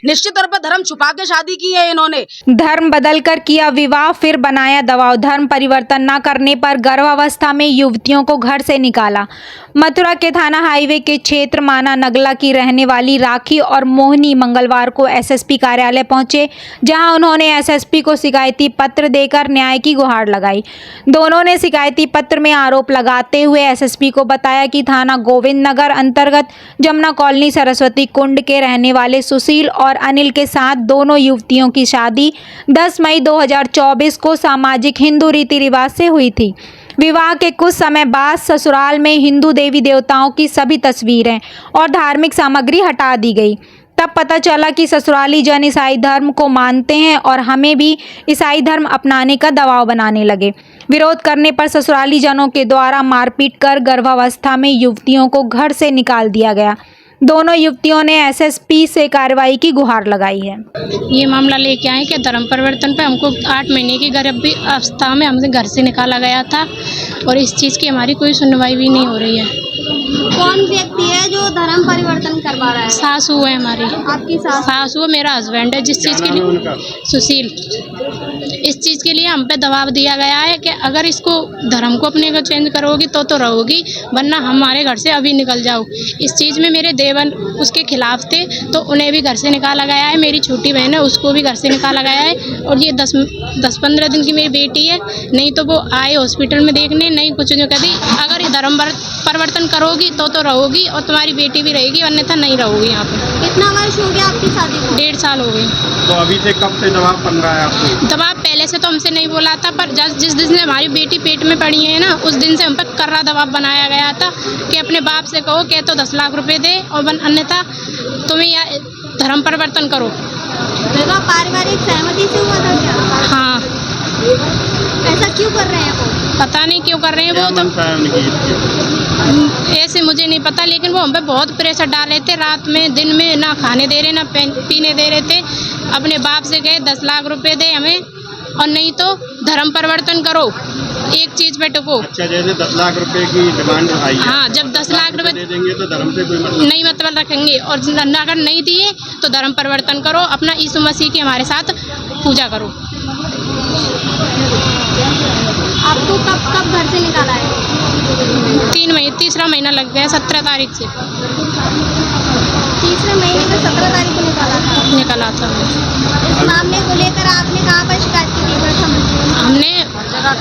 निश्चित तौर पर धर्म छुपा के शादी की है इन्होंने। धर्म बदलकर किया विवाह, फिर बनाया दबाव। धर्म परिवर्तन न करने पर गर्भावस्था में युवतियों को घर से निकाला। मथुरा के थाना हाईवे के क्षेत्र माना नगला की रहने वाली राखी और मोहिनी मंगलवार को एसएसपी कार्यालय पहुंचे, जहां उन्होंने एसएसपी को शिकायती पत्र देकर न्याय की गुहार लगाई। दोनों ने शिकायती पत्र में आरोप लगाते हुए एसएसपी को बताया कि थाना गोविंद नगर अंतर्गत जमुना कॉलोनी सरस्वती कुंड के रहने वाले सुशील और अनिल के साथ दोनों युवतियों की शादी 10 मई 2024 को सामाजिक हिंदू रीति रिवाज से हुई थी। विवाह के कुछ समय बाद ससुराल में हिंदू देवी देवताओं की सभी तस्वीरें और धार्मिक सामग्री हटा दी गई। तब पता चला कि ससुराली जन ईसाई धर्म को मानते हैं और हमें भी ईसाई धर्म अपनाने का दबाव बनाने लगे। विरोध करने पर ससुराली जनों के द्वारा मारपीट कर गर्भावस्था में युवतियों को घर से निकाल दिया गया। दोनों युवतियों ने एसएसपी से कार्रवाई की गुहार लगाई है। ये मामला लेके आए कि धर्म परिवर्तन पे हमको 8 महीने की गर्भ अवस्था में हमसे घर से निकाला गया था और इस चीज़ की हमारी कोई सुनवाई भी नहीं हो रही है। कौन व्यक्ति है जो धर्म परिवर्तन करवा रहा है? सासू है हमारी। आपकी सासू मेरा हस्बैंड है। जिस चीज़ के लिए सुशील, इस चीज़ के लिए हम पे दबाव दिया गया है कि अगर इसको धर्म को अपने को चेंज करोगी तो रहोगी, वरना हमारे घर से अभी निकल जाओ। इस चीज़ में मेरे देवर उसके खिलाफ थे तो उन्हें भी घर से निकाला गया है। मेरी छोटी बहन है, उसको भी घर से निकाला गया है। और ये 10-15 दिन की मेरी बेटी है, नहीं तो वो आए हॉस्पिटल में देखने, नहीं कुछ नहीं कभी। अगर ये धर्म परिवर्तन करोगी तो रहोगी और तुम्हारी बेटी भी रहेगी, अन्यथा नहीं रहोगी यहाँ पे। कितना वर्ष हो गया आपकी शादी को? 1.5 साल हो गए। तो अभी से कब से दबाव बन रहा है आपको? दबाव पहले से तो हमसे नहीं बोला था, पर जिस दिन से हमारी बेटी पेट में पड़ी है ना, उस दिन से हम पर कर्रा दबाव बनाया गया था कि अपने बाप से कहो कि तो 10 लाख रुपए दे और अन्यथा तुम्हें या धर्म परिवर्तन करो। विवाह पारिवारिक सहमति से हुआ था क्या? हाँ। ऐसा क्यों कर रहे हैं वो? पता नहीं क्यों कर रहे हैं वो, तो ऐसे मुझे नहीं पता, लेकिन वो हम पे बहुत प्रेशर डाल रहे थे। रात में दिन में ना खाने दे रहे ना पीने दे रहे थे। अपने बाप से कहे 10 लाख रुपए दे हमें और नहीं तो धर्म परिवर्तन करो, एक चीज पे टुको। अच्छा, जैसे 10 लाख रुपए की डिमांड आई है। हाँ, जब 10 लाख रुपए दे देंगे तो धर्म से कोई मतलब नहीं मतलब रखेंगे, और अगर नहीं दिए तो धर्म परिवर्तन करो, अपना यीशु मसीह की हमारे साथ पूजा करो। आपको कब घर से निकाला है? 3 महीना लग गया, 17 तारीख से। तीसरे महीने में 17 तारीख को निकला था। इस मामले को लेकर आपने कहाँ पर शिकायत की थी प्रथम? हमने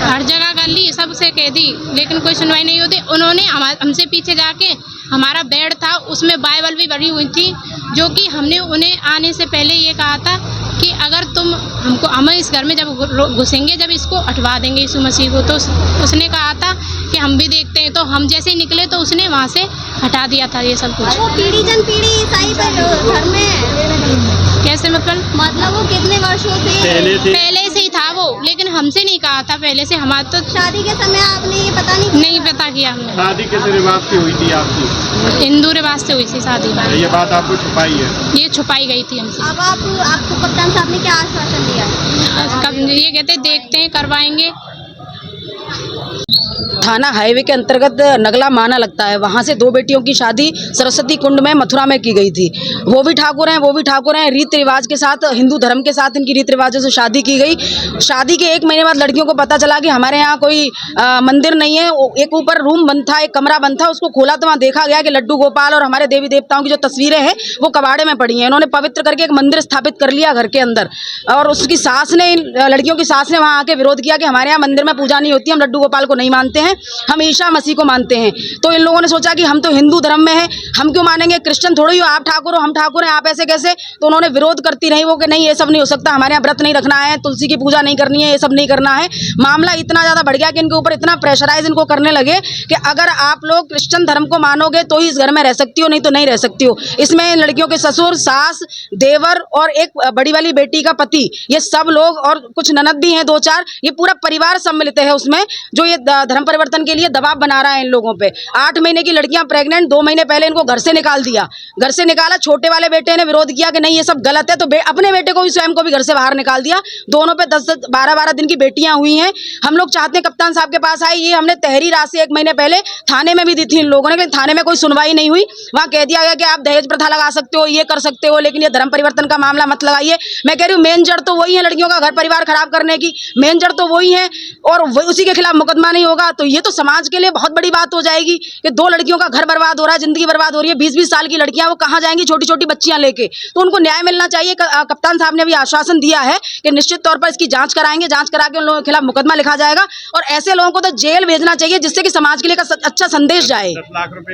हर जगह कर ली, सबसे कह दी, लेकिन कोई सुनवाई नहीं होती। उन्होंने हमसे पीछे जाके, हमारा बेड था उसमें बाइबल भी भरी हुई थी, जो कि हमने उन्हें आने से पहले ये कहा था कि अगर तुम हम इस घर में जब घुसेंगे, जब इसको हटवा देंगे यीशु मसीह को, तो उसने कहा था कि हम भी देखते हैं। तो हम जैसे ही निकले तो उसने वहाँ से हटा दिया था ये सब कुछ। वो पीढ़ी जन पीढ़ी ईसाई धर्म में कैसे मतलब वो कितने वर्षों से? पहले से ही था वो, लेकिन हमसे नहीं कहा था पहले से। हमारा तो शादी के समय आपने ये पता नहीं पता किया हमने। शादी किस रिवाज से हुई थी आपकी? हिंदू रिवाज से हुई थी शादी। ये बात आपको छुपाई है? ये छुपाई गई थी हमसे। अब आपको कप्तान साहब ने क्या आश्वासन दिया? ये कहते देखते हैं, करवाएंगे। थाना हाईवे के अंतर्गत नगला माना लगता है, वहाँ से 2 बेटियों की शादी सरस्वती कुंड में मथुरा में की गई थी। वो भी ठाकुर हैं, रीत रिवाज के साथ, हिंदू धर्म के साथ इनकी रीत रिवाजों से शादी की गई। शादी के 1 महीने बाद लड़कियों को पता चला कि हमारे यहाँ कोई मंदिर नहीं है। एक ऊपर रूम बंद था, एक कमरा बंद था, उसको खोला तो वहाँ देखा गया कि लड्डू गोपाल और हमारे देवी देवताओं की जो तस्वीरें हैं वो कबाड़े में पड़ी हैं। इन्होंने पवित्र करके एक मंदिर स्थापित कर लिया घर के अंदर, और उसकी सास ने, लड़कियों की सास ने वहाँ आके विरोध किया कि हमारे यहाँ मंदिर में पूजा नहीं होती, हम लड्डू गोपाल को नहीं मानते हैं, हम ईसा मसीह को मानते हैं। तो इन लोगों ने सोचा कि हम तो हिंदू धर्म में हैं, हम क्यों मानेंगे, क्रिश्चियन थोड़ी हो, आप ठाकुर हो, हम ठाकुर हैं, आप ऐसे कैसे। तो उन्होंने विरोध करती रही वो कि नहीं, ये सब नहीं हो सकता, हमारे यहाँ व्रत नहीं रखना है, तुलसी की पूजा नहीं करनी है, ये सब नहीं करना है। मामला इतना ज़्यादा बढ़ गया कि इनके ऊपर इतना प्रेशराइज इनको करने लगे कि अगर आप लोग क्रिश्चियन धर्म को मानोगे तो ही इस घर में रह सकती हो, नहीं तो नहीं रह सकती हो। इसमें लड़कियों के ससुर, सास, देवर और एक बड़ी वाली बेटी का पति, ये सब लोग और कुछ ननद भी हैं 2-4, ये पूरा परिवार सम्मिलित है उसमें, जो ये धर्म परिवर्तन के लिए दबाव बना रहा है इन लोगों पे। 8 महीने की लड़कियां प्रेग्नेंट, 2 महीने पहले इनको घर से निकाल दिया। घर से निकाला, छोटे वाले बेटे ने विरोध किया कि नहीं ये सब गलत है, तो अपने बेटे को भी, स्वयं को भी घर से बाहर निकाल दिया। दोनों पे 10-10, 12-12 दिन की बेटियां हुई हैं। हम लोग चाहते हैं कप्तान साहब के पास आए। ये हमने तहरीर राशि 1 महीने पहले थाने में भी दी थी इन लोगों ने, लेकिन थाने में कोई सुनवाई नहीं हुई। वहां कह दिया गया कि आप दहेज प्रथा लगा सकते हो, ये कर सकते हो, लेकिन ये धर्म परिवर्तन का मामला मत लगाइए। मैं कह रही हूँ मेन जड़ तो वही है, लड़कियों का घर परिवार खराब करने की मेन जड़ तो वही है, और उसी के खिलाफ मुकदमा नहीं होगा तो ये तो समाज के लिए बहुत बड़ी बात हो जाएगी कि 2 लड़कियों का घर बर्बाद हो रहा है, जिंदगी बर्बाद हो रही है। 20-20 साल की लड़कियां वो कहाँ जाएंगी छोटी छोटी बच्चियां लेके? तो उनको न्याय मिलना चाहिए। कप्तान साहब ने भी आश्वासन दिया है कि निश्चित तौर पर इसकी जांच कराएंगे, जांच करा के उन लोगों के खिलाफ मुकदमा लिखा जाएगा और ऐसे लोगों को तो जेल भेजना चाहिए जिससे कि समाज के लिए एक अच्छा संदेश जाए। 10 लाख रुपए